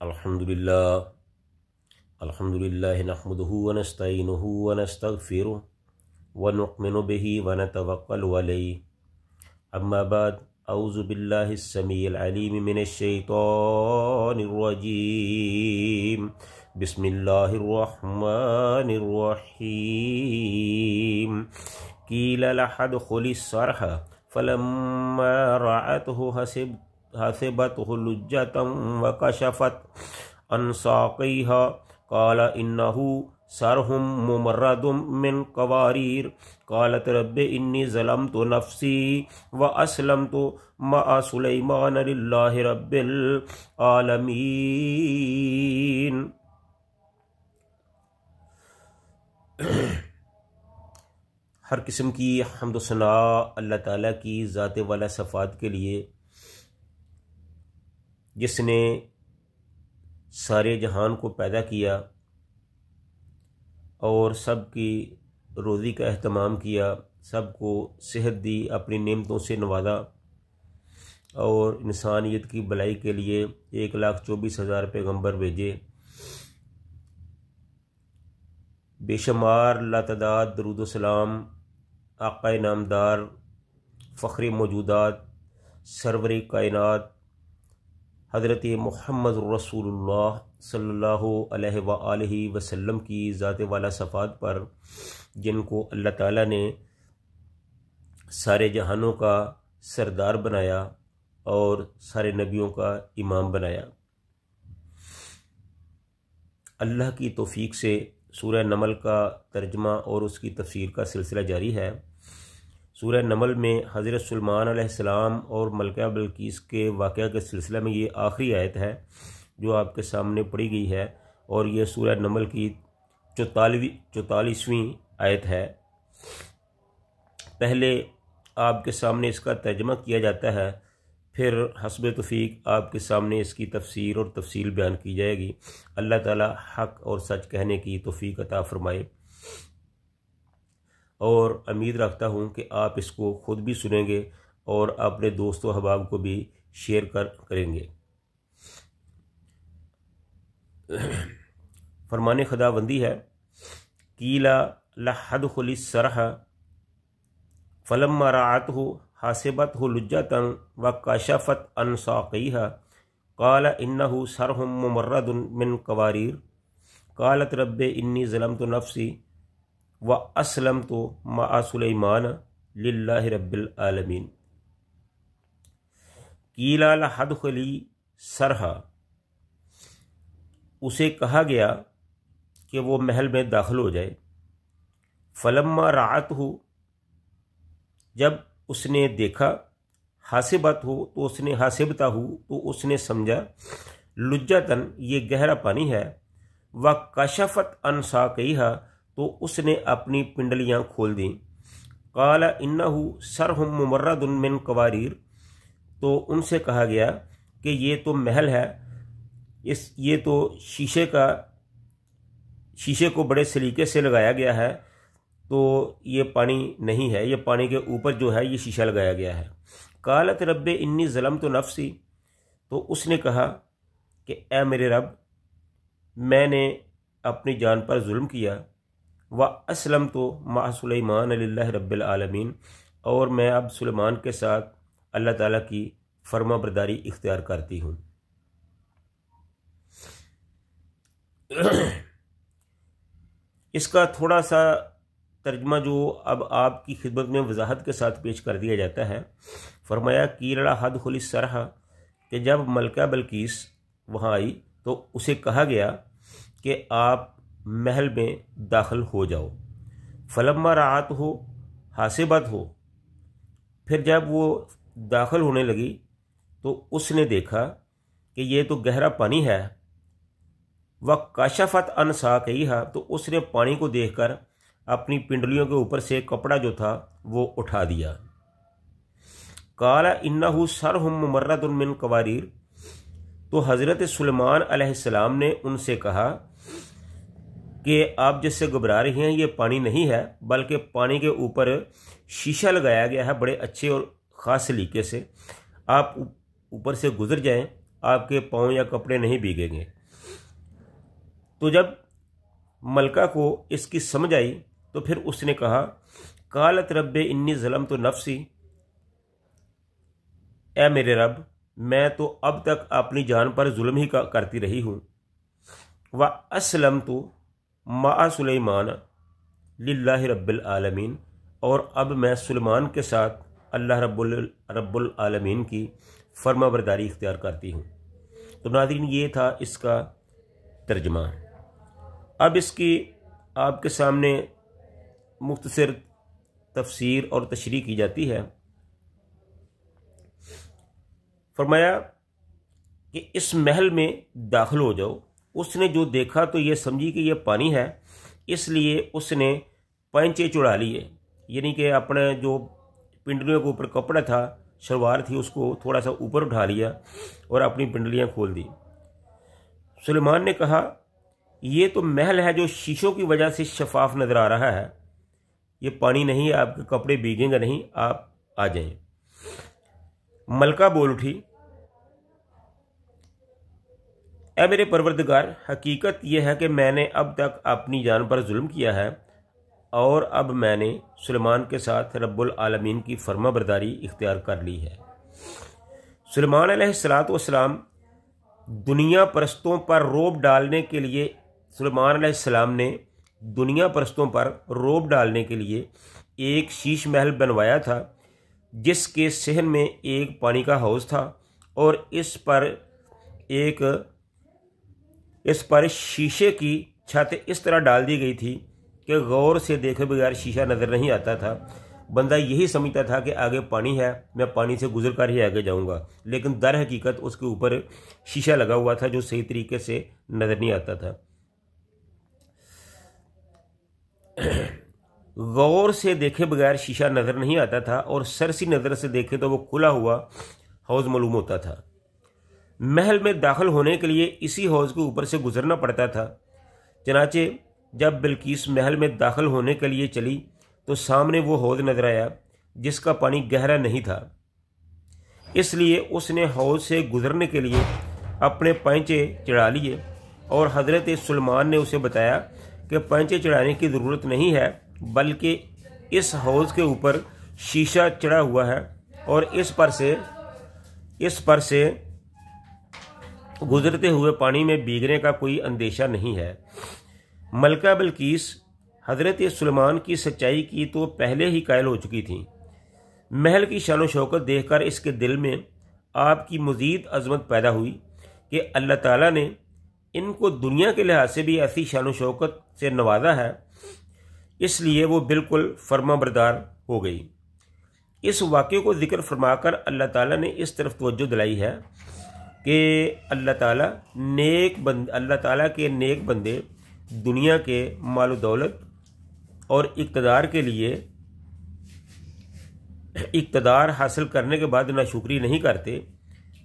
अल्हम्दुलिल्लाह नहमदुहु व नस्तईनुहु व नस्तगफिरुहु व नु'मिनु बिही व नतवक्कलु अलैहि। अम्मा बाद, औज़ु बिल्लाहिस समीइल अलीम मिनश शैतानिर रजीम। बिस्मिल्लाहिर रहमानिर रहीम। क़ील लहदख़ुलिस सरह फ़लम्मा रअतहु हसिबतहु लुज्जतन व कशफ़त अन साक़िहा क़ाल इन्नहु सरहुम मुमर्रदुम मिन क़वारीर क़ालत रब्बि इन्नी ज़लमतु नफ़्सी व अस्लमतु मअ सुलैमान लिल्लाहि रब्बिल आलमीन। हर किस्म की हम्द व सना अल्लाह ताला की ज़ात वाला सफ़ात के लिए, जिसने सारे जहान को पैदा किया और सब की रोज़ी का अहतमाम किया, सबको सेहत दी, अपनी नेमतों से नवाजा और इंसानियत की भलाई के लिए 1,24,000 पैगम्बर भेजे। बेशुमार लातदाद दरूद सलाम आक़ाए नामदार फ़ख्र मौजूदात सरवर कायनात हज़रत मुहम्मद रसूलुल्लाह सल्लल्लाहु अलैहि व आलिहि वसल्लम की ज़ात वाला सफ़ात पर, जिनको अल्लाह ताला ने सारे जहानों का सरदार बनाया और सारे नबियों का इमाम बनाया। अल्लाह की तौफ़ीक़ से सूरह नमल का तर्जमा और उसकी तफसीर का सिलसिला जारी है। सूरह नमल में हज़रत सुलेमान अलैहिस्सलाम और मलका बिल्कीस के वाक़या के सिलसिले में ये आखिरी आयत है जो आपके सामने पढ़ी गई है, और ये सूरह नमल की 44वीं आयत है। पहले आपके सामने इसका तर्जमा किया जाता है, फिर हस्ब तौफ़ीक़ आपके सामने इसकी तफसीर और तफसील बयान की जाएगी। अल्लाह ताला हक़ और सच कहने की तौफ़ीक़ अता फ़रमाए, और उम्मीद रखता हूँ कि आप इसको ख़ुद भी सुनेंगे और अपने दोस्तों अहबाब को भी शेयर करेंगे। फरमाने खुदाबंदी है, क़ीला लहदख़ुलिस सरह फ़लम्मा रअतहु हसिबतहु लुज्जतन व कशफ़त अन साक़िहा क़ाल इन्नहु सरहुम मुमर्रदुन मिन क़वारीर क़ालत रब्बि इन्नी ज़लमतु नफ़्सी व अस्लमतु मअ सुलैमान लिल्लाहि रब्बिल आलमीन। क़ीला लहदख़ुली सरह, उसे कहा गया कि वो महल में दाखिल हो जाए। फ़लम्मा रअतहु, जब उसने देखा, हासिबतहु तो उसने हासिबतहु तो उसने समझा, लुज्जतन ये गहरा पानी है, व कशफ़त अन साक़िहा तो उसने अपनी पिंडलियाँ खोल दी। क़ाल इन्नहु सरहुम मुमर्रदुन मिन क़वारीर, तो उनसे कहा गया कि ये तो महल है, ये तो शीशे को बड़े सलीके से लगाया गया है, तो ये पानी नहीं है, ये पानी के ऊपर जो है ये शीशा लगाया गया है। क़ालत रब्बि इन्नी ज़लमतु नफ़्सी, तो उसने कहा कि ए मेरे रब, मैंने अपनी जान पर जुल्म किया। व अस्लमतु मअ सुलैमान लिल्लाहि रब्बिल आलमीन, और मैं अब सुलेमान के साथ अल्लाह ताला की फर्मा बरदारी इख्तियार करती हूँ। इसका थोड़ा सा तर्जमा जो अब आपकी खिदमत में वजाहत के साथ पेश कर दिया जाता है। फरमाया क़ील लहदख़ुलिस सरह, कि जब मलका बिल्कीस वहाँ आई तो उसे कहा गया कि आप महल में दाखिल हो जाओ। फ़लम्मा रअतहु हासिबतहु, फिर जब वो दाखिल होने लगी तो उसने देखा कि ये तो गहरा पानी है। व कशफ़त अन साक़िहा, तो उसने पानी को देखकर अपनी पिंडलियों के ऊपर से कपड़ा जो था वो उठा दिया। क़ाल इन्नहु सरहुम मुमर्रदुन मिन क़वारीर, तो हज़रत सुलेमान अलैहिस्सलाम ने उनसे कहा कि आप जिससे घबरा रही हैं ये पानी नहीं है, बल्कि पानी के ऊपर शीशा लगाया गया है बड़े अच्छे और ख़ास सलीके से। आप ऊपर से गुज़र जाएं आपके पाँव या कपड़े नहीं भीगेंगे। तो जब मलका को इसकी समझ आई तो फिर उसने कहा, कालत रब्बे इन्नी ज़लम तो नफ्सी, ए मेरे रब, मैं तो अब तक अपनी जान पर जुल्म ही करती रही हूँ। व असलम तो मा सुलेमान लिल्लाहि रब्बिल आलमीन, और अब मैं सुलेमान के साथ अल्लाह रब्बुल आलमीन की फर्माबरदारी इख्तियार करती हूँ। तो नाज़रीन, ये था इसका तर्जमा। अब इसकी आपके सामने मुख्तसर तफसीर और तशरीह की जाती है। फरमाया कि इस महल में दाखिल हो जाओ। उसने जो देखा तो ये समझी कि यह पानी है, इसलिए उसने पैंचे चुड़ा लिए, यानी कि अपने जो पिंडलियों के ऊपर कपड़ा था, शलवार थी, उसको थोड़ा सा ऊपर उठा लिया और अपनी पिंडलियाँ खोल दी। सुलेमान ने कहा, ये तो महल है जो शीशों की वजह से शफाफ नज़र आ रहा है, ये पानी नहीं है, आपके कपड़े भीगेंगे नहीं, आप आ जाएं। मलका बोल उठी, ऐ मेरे परवरदिगार, हकीकत यह है कि मैंने अब तक अपनी जान पर जुल्म किया है और अब मैंने सुलेमान के साथ रब्बुल आलमीन की फर्माबरदारी इख्तियार कर ली है। सुलेमान अलैहिस्सलातु वस्सलाम दुनिया परस्तों पर रोब डालने के लिए सुलेमान अलैहिस्सलाम ने दुनिया परस्तों पर रोब डालने के लिए एक शीश महल बनवाया था, जिसके सहन में एक पानी का हौज था और इस पर शीशे की छत इस तरह डाल दी गई थी कि गौर से देखे बगैर शीशा नज़र नहीं आता था। बंदा यही समझता था कि आगे पानी है, मैं पानी से गुजर कर ही आगे जाऊंगा, लेकिन दर हकीकत उसके ऊपर शीशा लगा हुआ था जो सही तरीके से नज़र नहीं आता था। गौर से देखे बगैर शीशा नज़र नहीं आता था और सरसी नज़र से देखे तो वो खुला हुआ हौज मालूम होता था। महल में दाखिल होने के लिए इसी हौज के ऊपर से गुजरना पड़ता था। चनाचे जब बिल्किस महल में दाखिल होने के लिए चली तो सामने वो हौज नजर आया जिसका पानी गहरा नहीं था, इसलिए उसने हौज से गुजरने के लिए अपने पैंचे चढ़ा लिए और हज़रत सुलेमान ने उसे बताया कि पैंचे चढ़ाने की ज़रूरत नहीं है, बल्कि इस हौज के ऊपर शीशा चढ़ा हुआ है और इस पर से गुजरते हुए पानी में भीगने का कोई अंदेशा नहीं है। मलका बिल्किस हज़रत सुलेमान की सच्चाई की तो पहले ही कायल हो चुकी थी। महल की शान शौकत देखकर इसके दिल में आपकी मज़ीद अज़मत पैदा हुई कि अल्लाह ताला ने इनको दुनिया के लिहाज से भी ऐसी शान शौकत से नवाजा है, इसलिए वो बिल्कुल फर्माबरदार हो गई। इस वाक़े को ज़िक्र फरमाकर अल्लाह ताला ने इस तरफ तवज्जो दिलाई है कि अल्लाह ताला के नेक बंदे दुनिया के माल दौलत और इक़्तिदार हासिल करने के बाद नाशुक्री नहीं करते,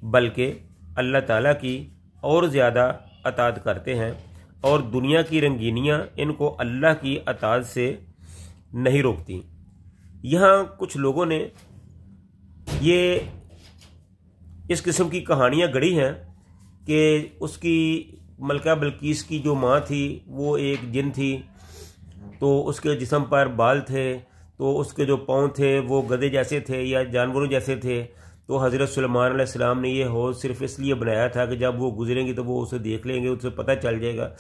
बल्कि अल्लाह ताला की और ज़्यादा अताअत करते हैं और दुनिया की रंगीनियाँ इनको अल्लाह की अताअत से नहीं रोकती। यहाँ कुछ लोगों ने ये इस किस्म की कहानियाँ गढ़ी हैं कि उसकी मलका बिल्किस की जो माँ थी वो एक जिन थी, तो उसके जिस्म पर बाल थे, तो उसके जो पाँव थे वो गधे जैसे थे या जानवरों जैसे थे। तो हज़रत सुलेमान अलैहिस्सलाम ने ये हौज सिर्फ इसलिए बनाया था कि जब वो गुजरेंगे तो वो उसे देख लेंगे, उसे पता चल जाएगा।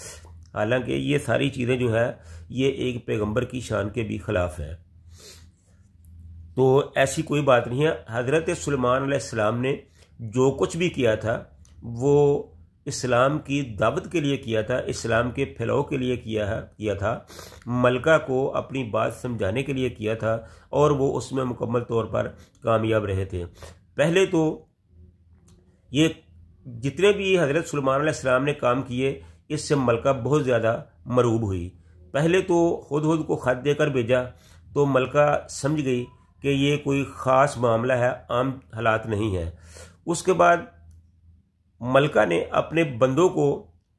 हालांकि ये सारी चीज़ें जो है ये एक पैगंबर की शान के भी ख़िलाफ़ है। तो ऐसी कोई बात नहीं है। हज़रत सुलेमान अलैहिस्सलाम ने जो कुछ भी किया था वो इस्लाम की दावत के लिए किया था, इस्लाम के फैलाव के लिए किया था, मलका को अपनी बात समझाने के लिए किया था और वो उसमें मुकम्मल तौर पर कामयाब रहे थे। पहले तो ये जितने भी हज़रत सुलेमान अलैहिस्सलाम ने काम किए, इससे मलका बहुत ज़्यादा मरूब हुई। पहले तो खुद को ख़त देकर भेजा तो मलका समझ गई कि ये कोई ख़ास मामला है, आम हालात नहीं है। उसके बाद मलका ने अपने बंदों को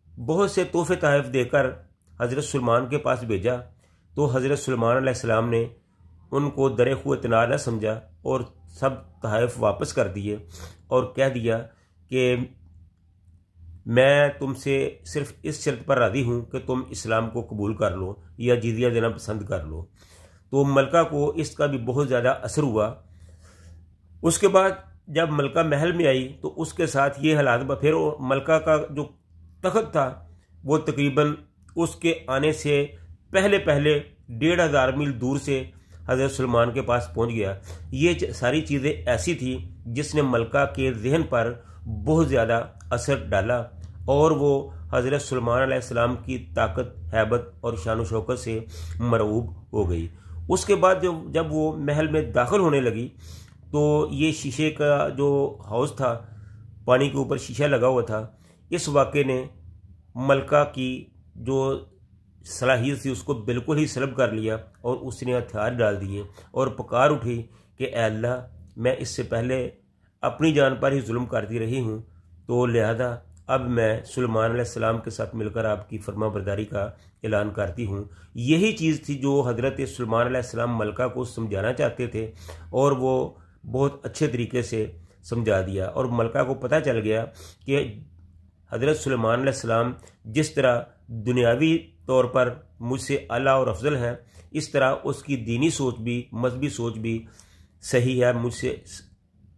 बहुत से तोहफे तहफ़ देकर हज़रत सुलेमान के पास भेजा, तो हज़रत सुलेमान अलैहिस्सलाम ने उनको दरे खुएतना न समझा और सब तहफ़ वापस कर दिए और कह दिया कि मैं तुमसे सिर्फ इस शर्त पर राज़ी हूँ कि तुम इस्लाम को कबूल कर लो या जिजिया देना पसंद कर लो। तो मलका को इसका भी बहुत ज़्यादा असर हुआ। उसके बाद जब मलका महल में आई तो उसके साथ ये हालात, फिर मलका का जो तख्त था वो तकरीबन उसके आने से पहले पहले 1500 मील दूर से हज़रत सुलेमान के पास पहुंच गया। ये सारी चीज़ें ऐसी थी जिसने मलका के जहन पर बहुत ज़्यादा असर डाला और वो हज़रत सुलेमान अलैहिस्सलाम की ताकत, हैबत और शान शौकत से मरऊब हो गई। उसके बाद जब वो महल में दाखिल होने लगी तो ये शीशे का जो हाउस था, पानी के ऊपर शीशा लगा हुआ था, इस वाक़े ने मलका की जो सलाहियत थी उसको बिल्कुल ही सलब कर लिया और उसने हथियार डाल दिए और पुकार उठी कि ऐ अल्लाह, मैं इससे पहले अपनी जान पर ही जुल्म करती रही हूँ, तो लिहाजा अब मैं सुलेमान अलैहिस्सलाम के साथ मिलकर आपकी फरमाबरदारी का ऐलान करती हूँ। यही चीज़ थी जो हज़रत सुलेमान अलैहिस्सलाम मलका को समझाना चाहते थे और वो बहुत अच्छे तरीके से समझा दिया। और मलका को पता चल गया कि हज़रत सुलेमान अलैहिस्सलाम जिस तरह दुनियावी तौर पर मुझसे आला और अफजल है, इस तरह उसकी दीनी सोच भी, मजहबी सोच भी सही है, मुझसे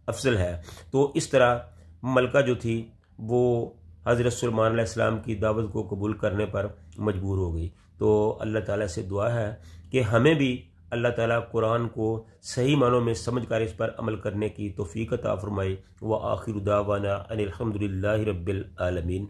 अफजल है। तो इस तरह मलका जो थी वो हज़रत सुलेमान अलैहिस्सलाम की दावत को कबूल करने पर मजबूर हो गई। तो अल्लाह ताला से दुआ है कि हमें भी अल्लाह ताला कुरान को सही मानों में समझ कर इस पर अमल करने की तौफीक अता फरमाए। व आखिर दावाना अनिल हम्दुलिल्लाहि रब्बिल आलमीन।